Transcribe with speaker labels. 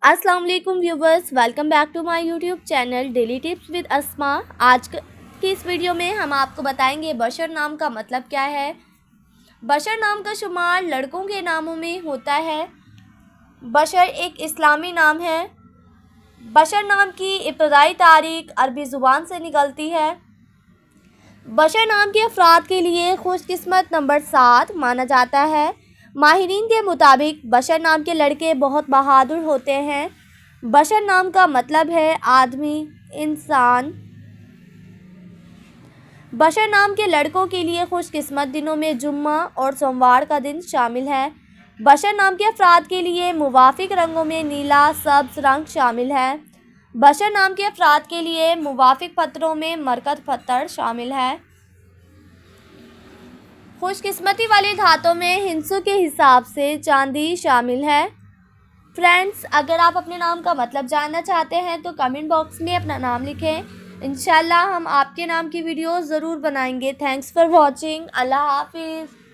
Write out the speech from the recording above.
Speaker 1: अस्सलाम वालेकुम viewers, welcome back to my YouTube channel daily tips with Asma. आज की इस वीडियो में हम आपको बताएंगे बशर नाम का मतलब क्या है। बशर नाम का शुमार लड़कों के नामों में होता है। बशर एक इस्लामी नाम है। बशर नाम की इब्तदाई तारीख अरबी ज़ुबान से निकलती है। बशर नाम के अफराद के लिए खुशकिस्मत नंबर 7 माना जाता है। माहिरीन के मुताबिक बशर नाम के लड़के बहुत बहादुर होते हैं। बशर नाम का मतलब है आदमी, इंसान। बशर नाम के लड़कों के लिए खुशकिस्मत दिनों में जुम्मा और सोमवार का दिन शामिल है। बशर नाम के अफराद के लिए मुवाफिक रंगों में नीला, सब्ज़ रंग शामिल है। बशर नाम के अफराद के लिए मुवाफिक पत्थरों में मरकत पत्थर शामिल है। खुशकिस्मती वाली धातों में हिंसों के हिसाब से चांदी शामिल है। फ्रेंड्स, अगर आप अपने नाम का मतलब जानना चाहते हैं तो कमेंट बॉक्स में अपना नाम लिखें। इंशाल्लाह हम आपके नाम की वीडियो ज़रूर बनाएंगे। Thanks for watching. अल्लाह हाफिज़।